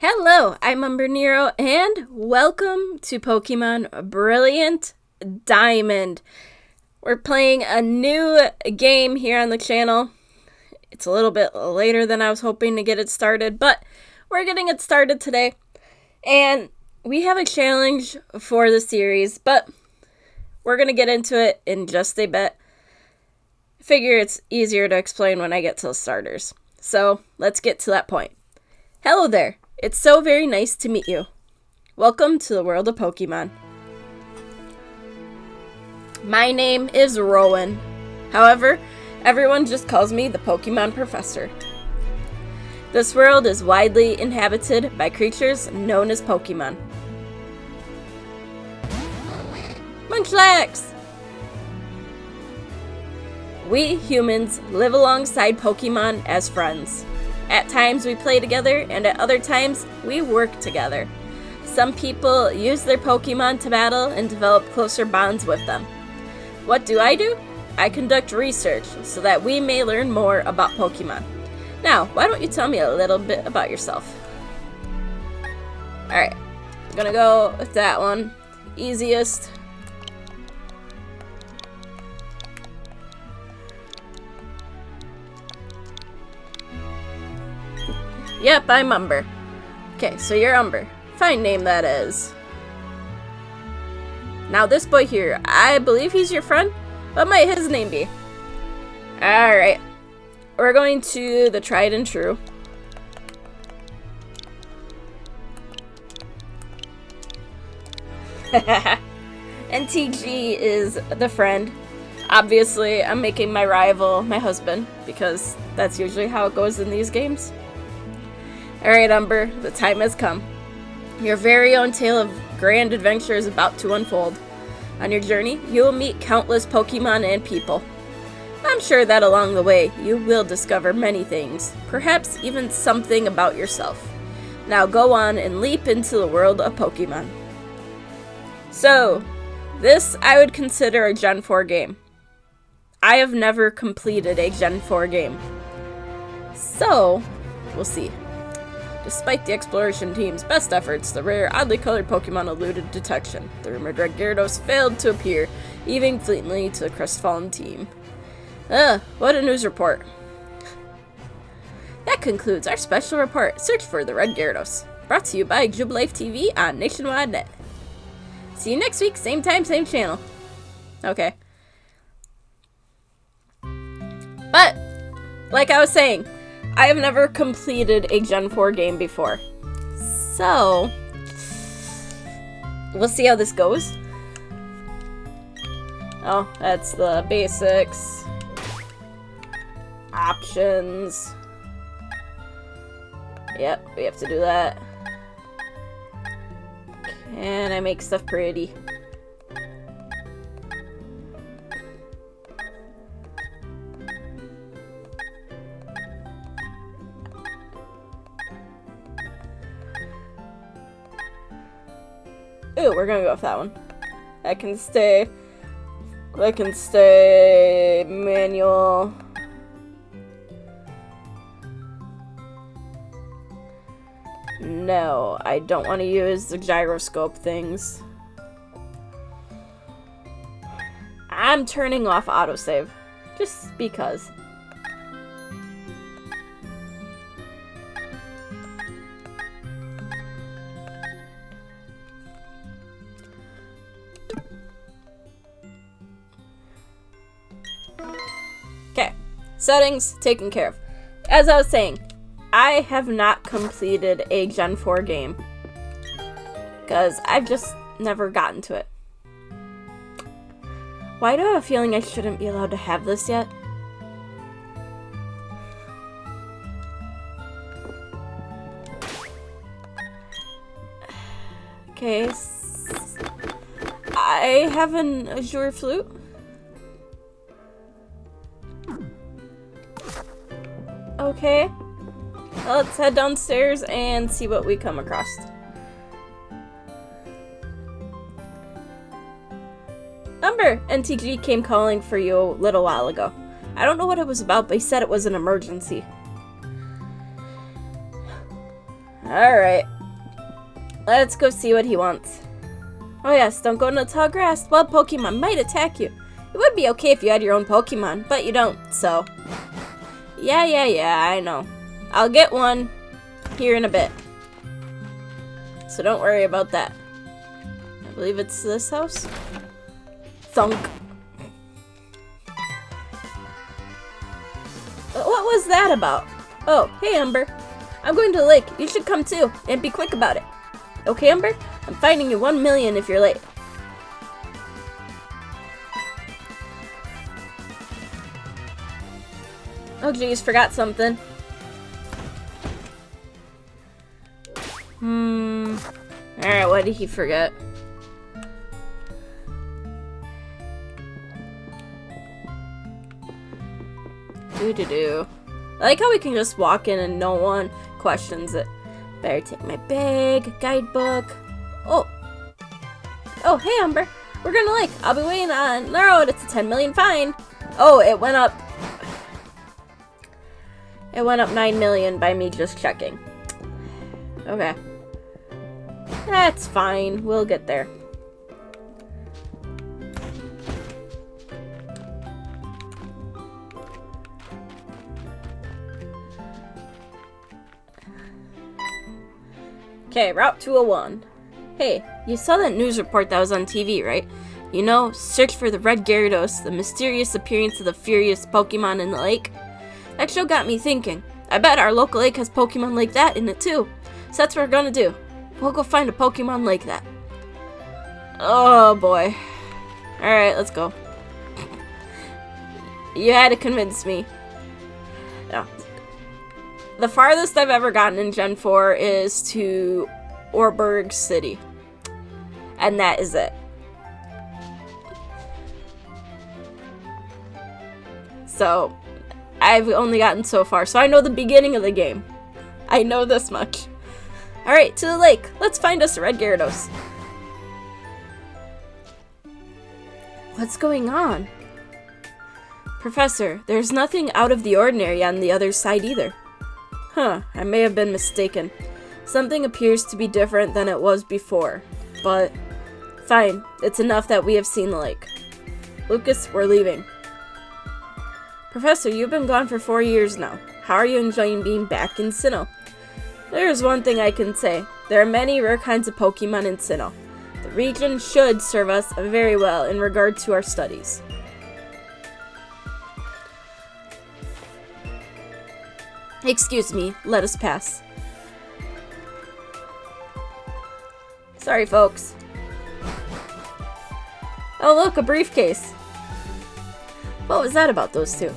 Hello, I'm Umbrenero, and welcome to Pokemon Brilliant Diamond. We're playing a new game here on the channel. It's a little bit later than I was hoping to get it started, but we're getting it started today. And we have a challenge for the series, but we're going to get into it in just a bit. I figure it's easier to explain when I get to the starters. So let's get to that point. Hello there. It's so very nice to meet you. Welcome to the world of Pokemon. My name is Rowan. However, everyone just calls me the Pokemon Professor. This world is widely inhabited by creatures known as Pokemon. Munchlax! We humans live alongside Pokemon as friends. At times we play together, and at other times we work together. Some people use their Pokemon to battle and develop closer bonds with them. What do? I conduct research so that we may learn more about Pokemon. Now, why don't you tell me a little bit about yourself? Alright, I'm gonna go with that one. Easiest. Yep, I'm Umber. Okay, so you're Umber. Fine name that is. Now this boy here, I believe he's your friend. What might his name be? Alright. We're going to the tried and true. NTG is the friend. Obviously, I'm making my rival my husband, because that's usually how it goes in these games. Alright, Umber, the time has come. Your very own tale of grand adventure is about to unfold. On your journey, you will meet countless Pokemon and people. I'm sure that along the way, you will discover many things, perhaps even something about yourself. Now go on and leap into the world of Pokemon. So, this I would consider a Gen 4 game. I have never completed a Gen 4 game. So, we'll see. Despite the exploration team's best efforts, the rare, oddly colored Pokemon eluded detection. The rumored Red Gyarados failed to appear, leaving fleetingly to the crestfallen team. What a news report. That concludes our special report, Search for the Red Gyarados. Brought to you by Jubilife TV on Nationwide Net. See you next week, same time, same channel. Okay. But, like I was saying, I have never completed a Gen 4 game before. So, we'll see how this goes. Oh, that's the basics. Options. Yep, we have to do that. Can I make stuff pretty? Ooh, we're gonna go with that one. I can stay manual. No, I don't want to use the gyroscope things. I'm turning off autosave, just because. Okay, settings taken care of. As I was saying, I have not completed a Gen 4 game because I've just never gotten to it. Why do I have a feeling I shouldn't be allowed to have this yet? Okay, I have an Azure Flute. Okay, well, let's head downstairs and see what we come across. Umber, NTG came calling for you a little while ago. I don't know what it was about, but he said it was an emergency. Alright. Let's go see what he wants. Oh yes, don't go in the tall grass. Wild Pokemon might attack you. It would be okay if you had your own Pokemon, but you don't, so. Yeah, I know. I'll get one here in a bit. So don't worry about that. I believe it's this house. Thunk. What was that about? Oh, hey Umber. I'm going to the lake. You should come too, and be quick about it. Okay, Umber? I'm fining you 1 million if you're late. Oh geez, forgot something. Alright, what did he forget? I like how we can just walk in and no one questions it. Better take my bag, guidebook. Oh, hey Umber. We're gonna lake. I'll be waiting on the road. It's a 10 million fine. Oh, it went up. It went up 9 million by me just checking. Okay. That's fine. We'll get there. Okay, Route 201. Hey, you saw that news report that was on TV, right? You know, search for the Red Gyarados, the mysterious appearance of the furious Pokemon in the lake. That show got me thinking. I bet our local lake has Pokemon like that in it too. So that's what we're gonna do. We'll go find a Pokemon like that. Oh boy. Alright, let's go. You had to convince me. No. The farthest I've ever gotten in Gen 4 is to Orberg City. And that is it. So, I've only gotten so far. So I know the beginning of the game. I know this much. Alright, to the lake. Let's find us a Red Gyarados. What's going on? Professor, there's nothing out of the ordinary on the other side either. Huh, I may have been mistaken. Something appears to be different than it was before. But, fine. It's enough that we have seen the lake. Lucas, we're leaving. Professor, you've been gone for 4 years now. How are you enjoying being back in Sinnoh? There's one thing I can say. There are many rare kinds of Pokemon in Sinnoh. The region should serve us very well in regard to our studies. Excuse me, let us pass. Sorry, folks. Oh, look, a briefcase. What was that about those two?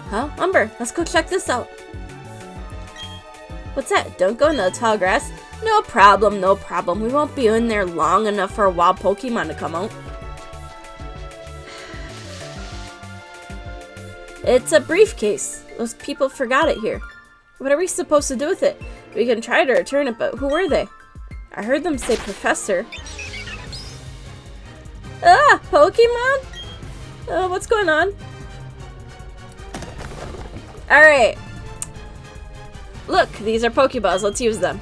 Huh? Umber, let's go check this out. What's that? Don't go in the tall grass? No problem, no problem. We won't be in there long enough for a wild Pokemon to come out. It's a briefcase. Those people forgot it here. What are we supposed to do with it? We can try to return it, but who were they? I heard them say Professor. Ah! Pokemon? What's going on? Alright. Look, these are Pokeballs. Let's use them.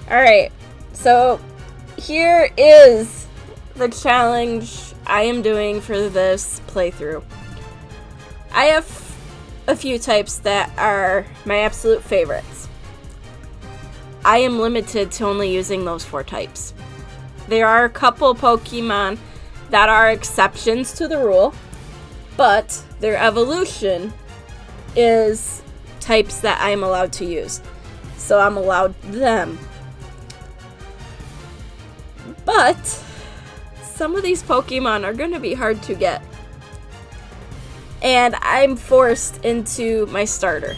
Alright. So, here is the challenge I am doing for this playthrough. I have a few types that are my absolute favorites. I am limited to only using those 4 types. There are a couple Pokemon that are exceptions to the rule, but their evolution is types that I'm allowed to use. So I'm allowed them. But some of these Pokemon are going to be hard to get. And I'm forced into my starter.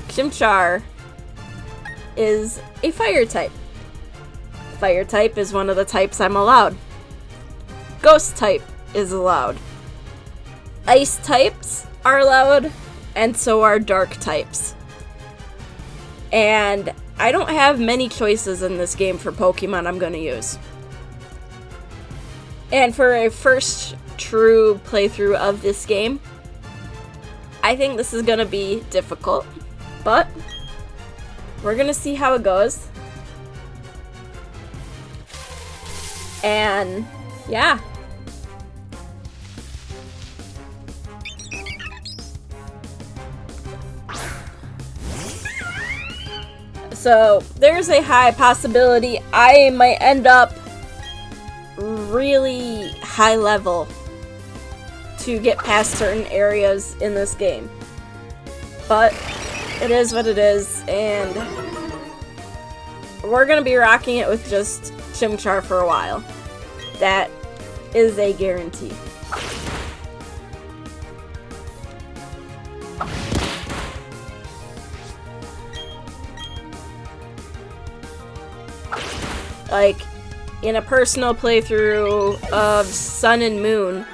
Chimchar is a fire type. Fire type is one of the types I'm allowed. Ghost type is allowed. Ice types are allowed, and so are dark types. And I don't have many choices in this game for Pokemon I'm going to use. And for a first true playthrough of this game, I think this is gonna be difficult, but we're gonna see how it goes. And yeah. So there's a high possibility I might end up really high level to get past certain areas in this game. But it is what it is, and we're gonna be rocking it with just Chimchar for a while. That is a guarantee. Like, in a personal playthrough of Sun and Moon,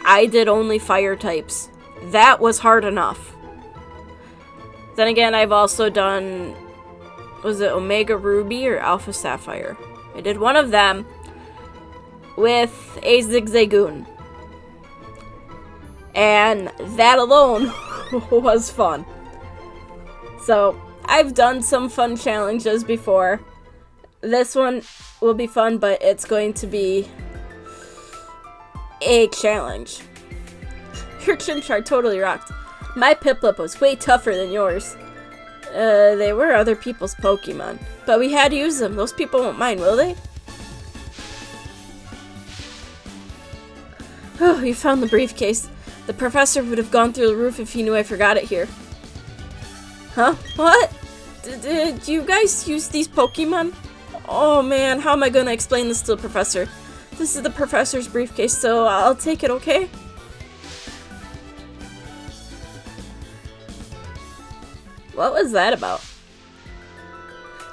I did only fire types. That was hard enough. Then again, I've also done, was it Omega Ruby or Alpha Sapphire? I did one of them with a Zigzagoon. And that alone was fun. So, I've done some fun challenges before. This one will be fun, but it's going to be a challenge. Your Chimchar totally rocked. My Piplup was way tougher than yours. They were other people's Pokemon. But we had to use them. Those people won't mind, will they? Oh, you found the briefcase. The professor would have gone through the roof if he knew I forgot it here. Huh? What? Did you guys use these Pokemon? Oh man, how am I gonna explain this to the professor? This is the professor's briefcase, so I'll take it, okay? What was that about?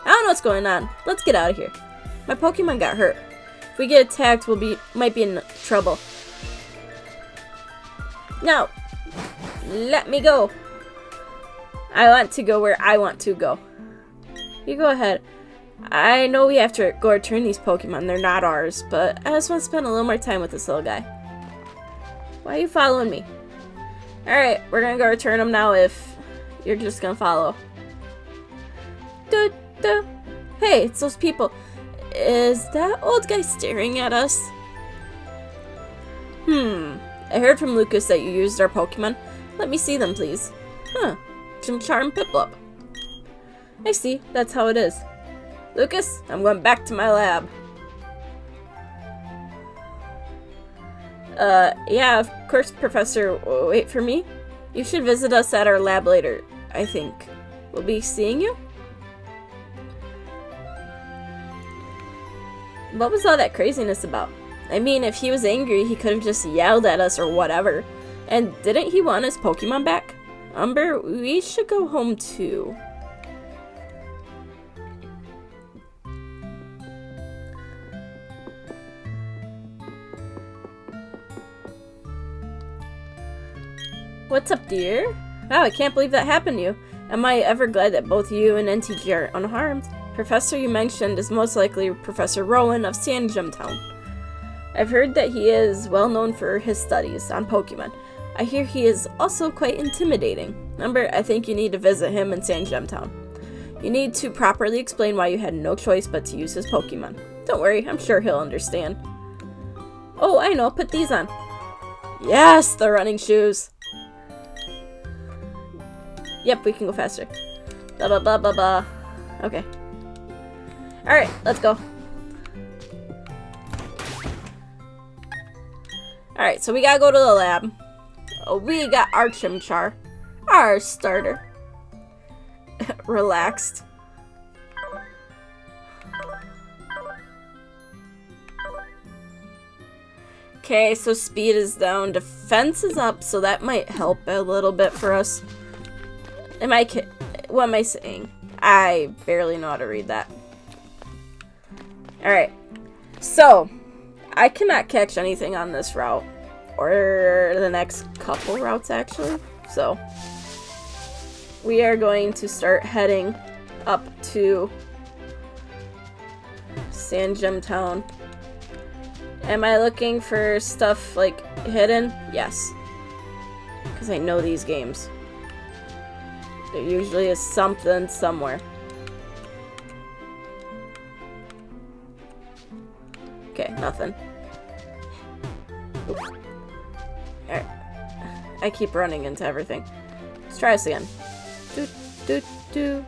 I don't know what's going on. Let's get out of here. My Pokemon got hurt. If we get attacked, might be in trouble. No! Let me go! I want to go where I want to go. You go ahead. I know we have to go return these Pokemon. They're not ours, but I just want to spend a little more time with this little guy. Why are you following me? Alright, we're gonna go return them now if you're just gonna follow. Hey, it's those people. Is that old guy staring at us? I heard from Lucas that you used our Pokemon. Let me see them, please. Huh. Chimchar and Piplup. I see. That's how it is. Lucas, I'm going back to my lab. Yeah, of course, Professor. Wait for me. You should visit us at our lab later, I think. We'll be seeing you? What was all that craziness about? I mean, if he was angry, he could have just yelled at us or whatever. And didn't he want his Pokemon back? Umber, we should go home too. What's up, dear? Wow, I can't believe that happened to you. Am I ever glad that both you and NTG are unharmed? Professor you mentioned is most likely Professor Rowan of Sand Gem Town. I've heard that he is well known for his studies on Pokemon. I hear he is also quite intimidating. Umber, I think you need to visit him in Sand Gem Town. You need to properly explain why you had no choice but to use his Pokemon. Don't worry, I'm sure he'll understand. Oh, I know, put these on. Yes, the running shoes. Yep, we can go faster. Blah, blah, blah, blah, blah. Okay. Alright, let's go. Alright, so we gotta go to the lab. Oh, we got our Chimchar. Our starter. Relaxed. Okay, so speed is down. Defense is up, so that might help a little bit for us. What am I saying? I barely know how to read that. Alright. So, I cannot catch anything on this route. Or the next couple routes, actually. So, we are going to start heading up to Sand Gem Town. Am I looking for stuff, like, hidden? Yes. Because I know these games. There usually is something somewhere. Okay, nothing. Alright. I keep running into everything. Let's try this again. Do, do, do.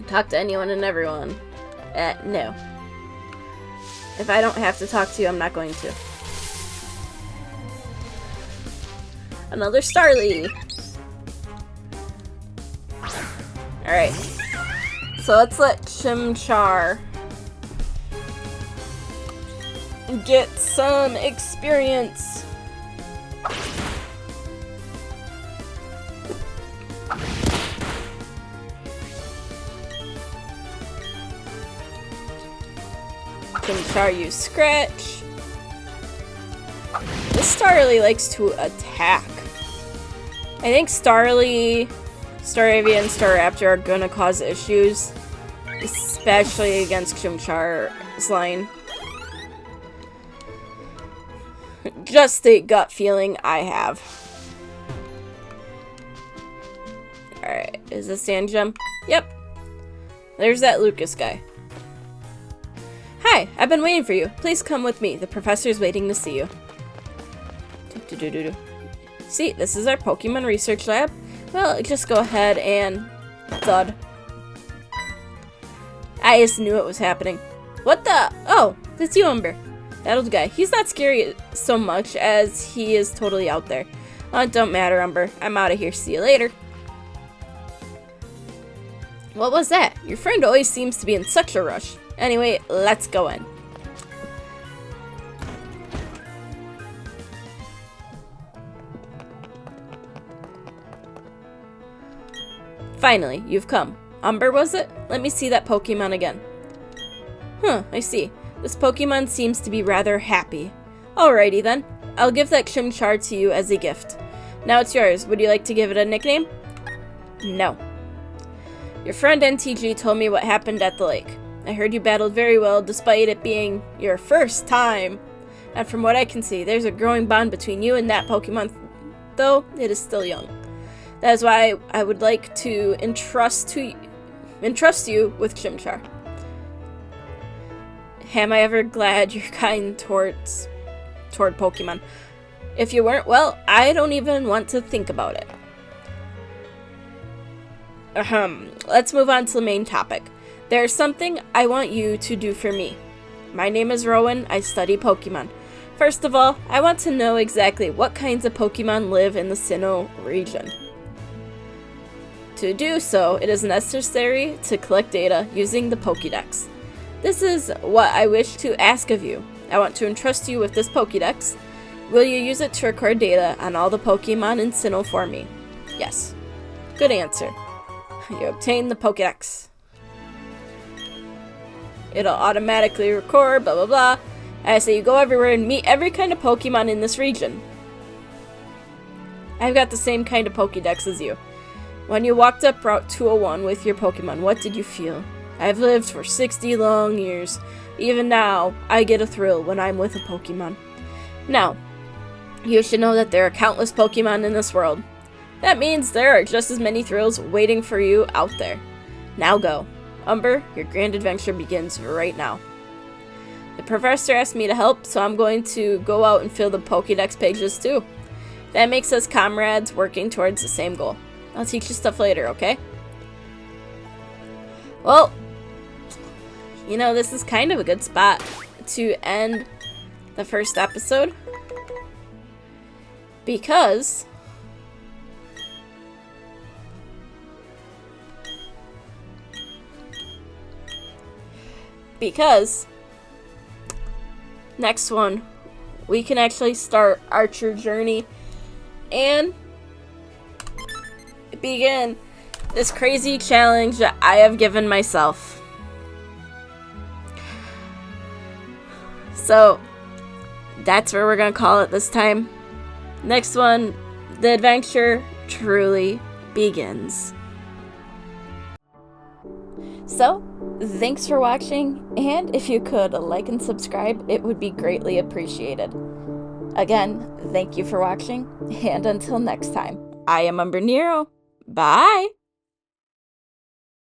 Talk to anyone and everyone. No. If I don't have to talk to you, I'm not going to. Another Starly! Alright. So let's let Chimchar get some experience. Chimchar use Scratch. This Starly likes to attack. I think Starly, Staravia, and Staraptor are gonna cause issues, especially against Chimchar's line. Just a gut feeling I have. Alright, is this Sand Gem? Yep. There's that Lucas guy. Hi, I've been waiting for you. Please come with me. The professor's waiting to see you. See, this is our Pokemon research lab. Well, just go ahead and thud. I just knew it was happening. What the? Oh, it's you, Umber. That old guy. He's not scary so much as he is totally out there. Oh, it don't matter, Umber. I'm out of here. See you later. What was that? Your friend always seems to be in such a rush. Anyway, let's go in. Finally, you've come. Umber, was it? Let me see that Pokemon again. Huh, I see. This Pokemon seems to be rather happy. Alrighty then. I'll give that Chimchar to you as a gift. Now it's yours. Would you like to give it a nickname? No. Your friend NTG told me what happened at the lake. I heard you battled very well despite it being your first time. And from what I can see, there's a growing bond between you and that Pokemon, though it is still young. That is why I would like to entrust you with Chimchar. Am I ever glad you're kind toward Pokemon? If you weren't, well, I don't even want to think about it. Let's move on to the main topic. There's something I want you to do for me. My name is Rowan. I study Pokemon. First of all, I want to know exactly what kinds of Pokemon live in the Sinnoh region. To do so, it is necessary to collect data using the Pokédex. This is what I wish to ask of you. I want to entrust you with this Pokédex. Will you use it to record data on all the Pokemon in Sinnoh for me? Yes. Good answer. You obtain the Pokédex. It'll automatically record, blah blah blah. I say you go everywhere and meet every kind of Pokemon in this region. I've got the same kind of Pokédex as you. When you walked up Route 201 with your Pokemon, what did you feel? I've lived for 60 long years. Even now, I get a thrill when I'm with a Pokemon. Now, you should know that there are countless Pokemon in this world. That means there are just as many thrills waiting for you out there. Now go. Umber, your grand adventure begins right now. The professor asked me to help, so I'm going to go out and fill the Pokédex pages too. That makes us comrades working towards the same goal. I'll teach you stuff later, okay? Well, you know, this is kind of a good spot to end the first episode. Because next one, we can actually start Archer Journey and begin this crazy challenge that I have given myself. So that's where we're gonna call it this time. Next one, the adventure truly begins. So, thanks for watching, and if you could like and subscribe, it would be greatly appreciated. Again, thank you for watching, and until next time, I am Umbrenero. Bye!